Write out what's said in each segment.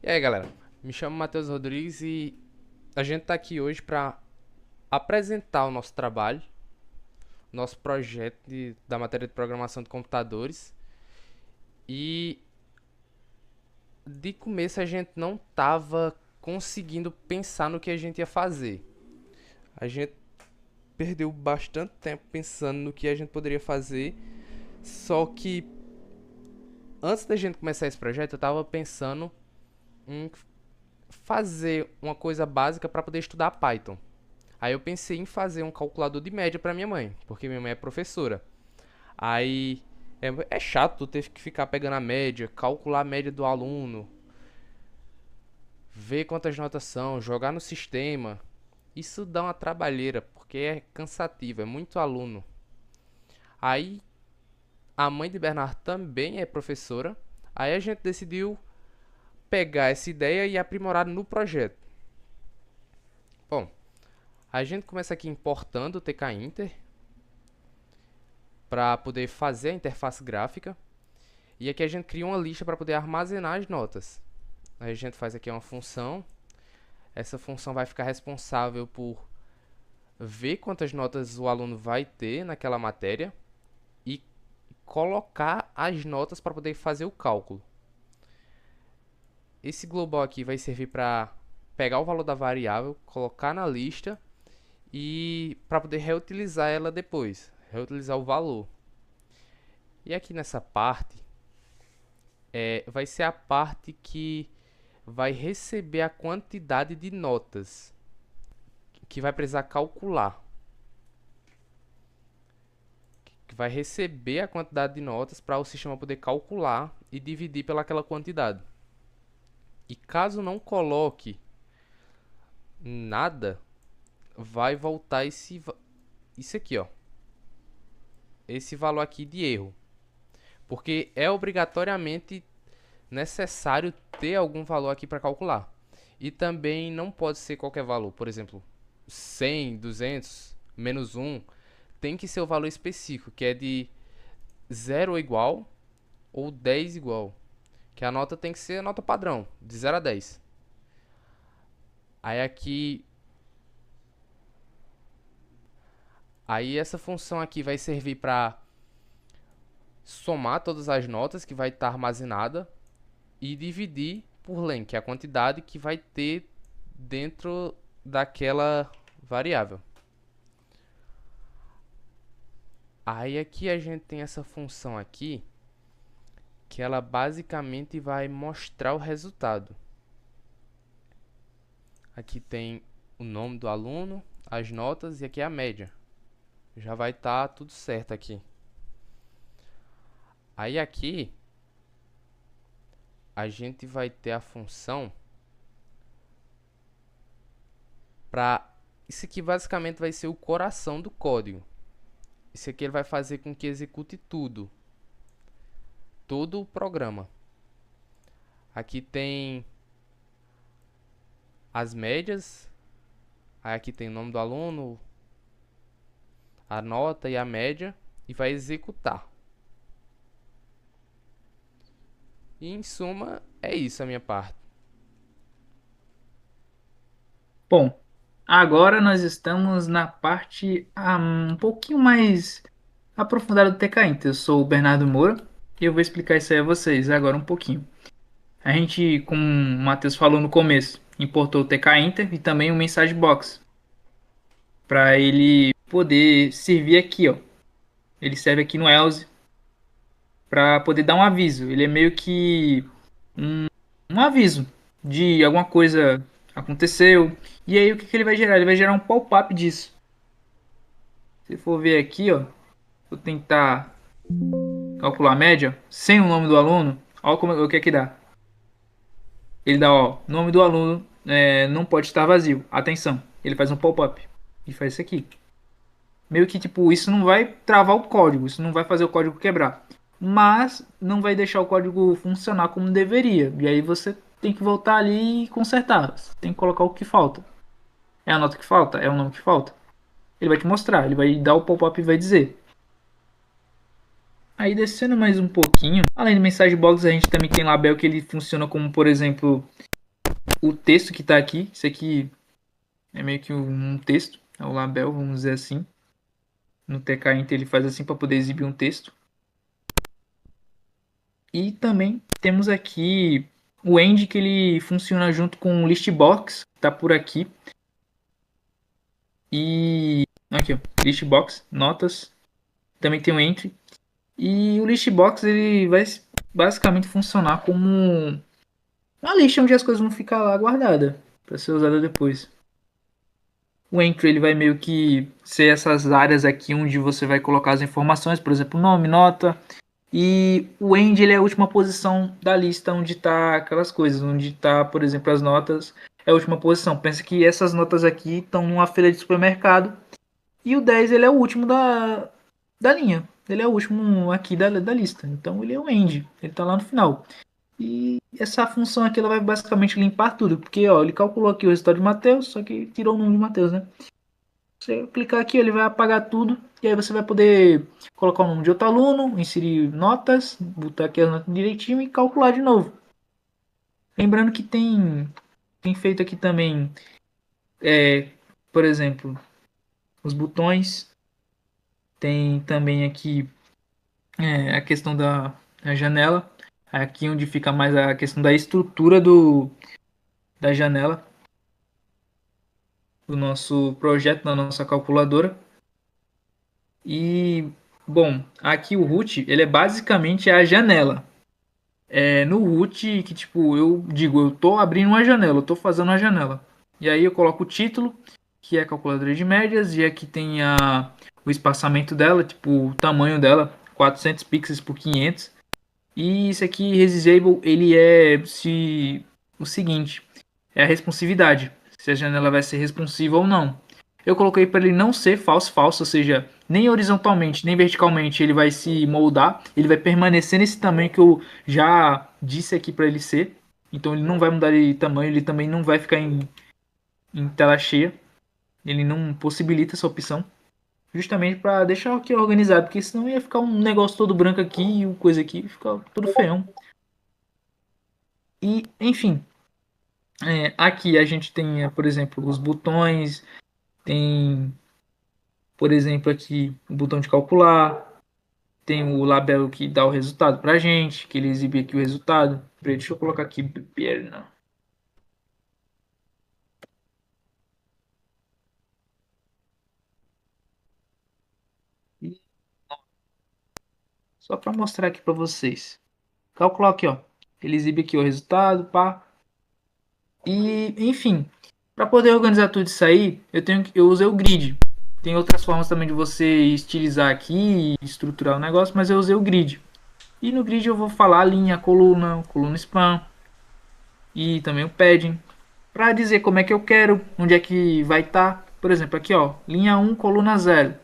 E aí, galera? Me chamo Matheus Rodrigues e a gente tá aqui hoje para apresentar o nosso trabalho, nosso projeto da matéria de programação de computadores. E de começo a gente não tava conseguindo pensar no que a gente ia fazer. A gente perdeu bastante tempo pensando no que a gente poderia fazer, só que antes da gente começar esse projeto, eu tava pensando em fazer uma coisa básica para poder estudar Python. Aí eu pensei em fazer um calculador de média para minha mãe, porque minha mãe é professora. Aí é chato tu ter que ficar pegando a média, calcular a média do aluno, ver quantas notas são, jogar no sistema. Isso dá uma trabalheira, porque é cansativo, é muito aluno. Aí a mãe de Bernardo também é professora. Aí a gente decidiu pegar essa ideia e aprimorar no projeto. Bom, a gente começa aqui importando o TK Inter para poder fazer a interface gráfica. E aqui a gente cria uma lista para poder armazenar as notas. Aí a gente faz aqui uma função. Essa função vai ficar responsável por ver quantas notas o aluno vai ter naquela matéria e colocar as notas para poder fazer o cálculo. Esse global aqui vai servir para pegar o valor da variável, colocar na lista e para poder reutilizar ela depois, reutilizar o valor. E aqui nessa parte vai ser a parte que vai receber a quantidade de notas que vai precisar calcular. Que vai receber a quantidade de notas para o sistema poder calcular e dividir pelaquela quantidade. E caso não coloque nada, vai voltar isso aqui, ó. Esse valor aqui de erro. Porque é obrigatoriamente necessário ter algum valor aqui para calcular. E também não pode ser qualquer valor. Por exemplo, 100, 200, menos 1. Tem que ser o valor específico, que é de 0 igual ou 10 igual. Que a nota tem que ser a nota padrão, de 0 a 10. Aí aqui... Aí essa função aqui vai servir para somar todas as notas que vai estar armazenada e dividir por len, que é a quantidade que vai ter dentro daquela variável. Aí aqui a gente tem essa função aqui, que ela basicamente vai mostrar o resultado. Aqui tem o nome do aluno, as notas e aqui é a média. Já vai estar tudo certo aqui. Aí aqui a gente vai ter a função para... Isso aqui basicamente vai ser o coração do código. Isso aqui ele vai fazer com que execute tudo. Todo o programa. Aqui tem as médias. Aí aqui tem o nome do aluno, a nota e a média. E vai executar. E em suma, é isso a minha parte. Bom, agora nós estamos na parte um pouquinho mais aprofundada do TK Inter. Eu sou o Bernardo Moura e eu vou explicar isso aí a vocês agora um pouquinho. A gente, como o Matheus falou no começo, importou o TK Inter e também o Message Box para ele poder servir aqui, ó. Ele serve aqui no Else para poder dar um aviso. Ele é meio que um aviso de alguma coisa aconteceu. E aí o que, que ele vai gerar? Ele vai gerar um pop-up disso. Se for ver aqui, ó, vou tentar calcular a média sem o nome do aluno. Olha como, o que é que dá. Ele dá, ó, nome do aluno não pode estar vazio. Atenção. Ele faz um pop-up e faz isso aqui. Meio que tipo, isso não vai travar o código, isso não vai fazer o código quebrar, mas não vai deixar o código funcionar como deveria. E aí você tem que voltar ali e consertar. Você tem que colocar o que falta. É a nota que falta? É o nome que falta? Ele vai te mostrar, ele vai dar o pop-up e vai dizer. Aí descendo mais um pouquinho, além do mensagem box, a gente também tem label que ele funciona como, por exemplo, o texto que está aqui. Isso aqui é meio que um texto, é o label, vamos dizer assim. No TK Int ele faz assim para poder exibir um texto. E também temos aqui o end que ele funciona junto com o listbox, que está por aqui. E aqui, ó, listbox, notas. Também tem o entry. E o listbox ele vai basicamente funcionar como uma lista onde as coisas vão ficar lá guardadas para ser usada depois. O entry ele vai meio que ser essas áreas aqui onde você vai colocar as informações, por exemplo, nome, nota. E o end ele é a última posição da lista onde está aquelas coisas, onde está, por exemplo, as notas é a última posição. Pensa que essas notas aqui estão numa feira de supermercado e o 10 ele é o último da linha. Ele é o último aqui da lista. Então ele é o end, ele está lá no final. E essa função aqui ela vai basicamente limpar tudo, porque ó, ele calculou aqui o resultado de Mateus, só que tirou o nome de Mateus, né? Você clicar aqui, ele vai apagar tudo e aí você vai poder colocar o nome de outro aluno, inserir notas, botar aqui as notas direitinho e calcular de novo. Lembrando que tem feito aqui também, por exemplo, os botões, tem também aqui a questão da janela, aqui onde fica mais a questão da estrutura da janela do nosso projeto, da nossa calculadora. E, bom, aqui o root, ele é basicamente a janela. É no root que, tipo, eu digo, eu tô abrindo uma janela, eu tô fazendo uma janela. E aí eu coloco o título, que é a calculadora de médias, e aqui tem o espaçamento dela, tipo, o tamanho dela, 400 pixels por 500. E isso aqui, Resisable, ele é o seguinte, é a responsividade, se a janela vai ser responsiva ou não. Eu coloquei para ele não ser falso, ou seja, nem horizontalmente, nem verticalmente ele vai se moldar, ele vai permanecer nesse tamanho que eu já disse aqui para ele ser. Então ele não vai mudar de tamanho, ele também não vai ficar em tela cheia, ele não possibilita essa opção. Justamente para deixar aqui organizado, porque senão ia ficar um negócio todo branco aqui e o coisa aqui fica tudo feião. E, enfim, aqui a gente tem, por exemplo, os botões, tem, por exemplo, aqui o botão de calcular, tem o label que dá o resultado pra gente, que ele exibe aqui o resultado. Deixa eu colocar aqui perna. Só para mostrar aqui para vocês. Calcular aqui, ó. Ele exibe aqui o resultado, pá. E, enfim, para poder organizar tudo isso aí, eu usei o grid. Tem outras formas também de você estilizar aqui e estruturar o negócio, mas eu usei o grid. E no grid eu vou falar linha, coluna span e também o padding para dizer como é que eu quero, onde é que vai estar. Por exemplo, aqui ó, linha 1, coluna 0.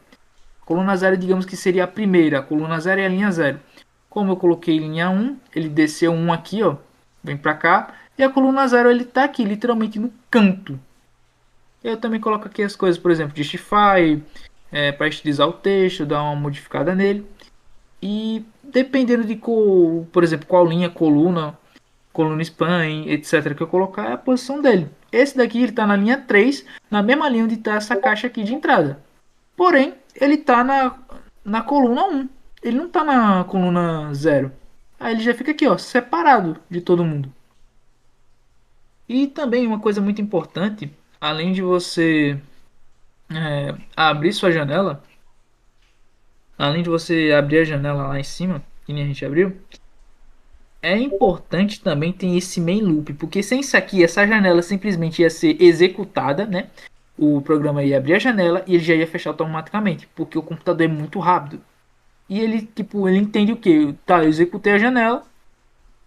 Coluna 0 digamos que seria a primeira, a coluna 0 é a linha 0. Como eu coloquei linha 1, ele desceu 1 aqui, ó, vem para cá, e a coluna 0 ele está aqui, literalmente no canto. Eu também coloco aqui as coisas, por exemplo, Justify, para estilizar o texto, dar uma modificada nele. E dependendo de qual, por exemplo, qual linha, coluna span, etc. que eu colocar, é a posição dele. Esse daqui ele está na linha 3, na mesma linha onde está essa caixa aqui de entrada. Porém, ele está na coluna 1. Ele não está na coluna 0. Aí ele já fica aqui, ó, separado de todo mundo. E também uma coisa muito importante, além de você abrir sua janela, além de você abrir a janela lá em cima, que nem a gente abriu, é importante também ter esse main loop, porque sem isso aqui, essa janela simplesmente ia ser executada, né? O programa ia abrir a janela e ele já ia fechar automaticamente, porque o computador é muito rápido. E ele, tipo, ele entende o que? Tá, eu executei a janela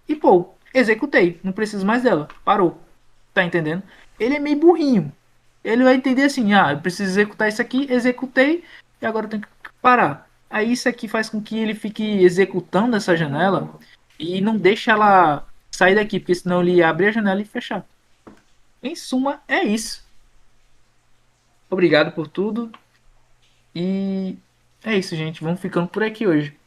e, pô, executei, não preciso mais dela, parou. Tá entendendo? Ele é meio burrinho. Ele vai entender assim, eu preciso executar isso aqui, executei e agora eu tenho que parar. Aí isso aqui faz com que ele fique executando essa janela e não deixa ela sair daqui, porque senão ele ia abrir a janela e fechar. Em suma, é isso. Obrigado por tudo e é isso, gente. Vamos ficando por aqui hoje.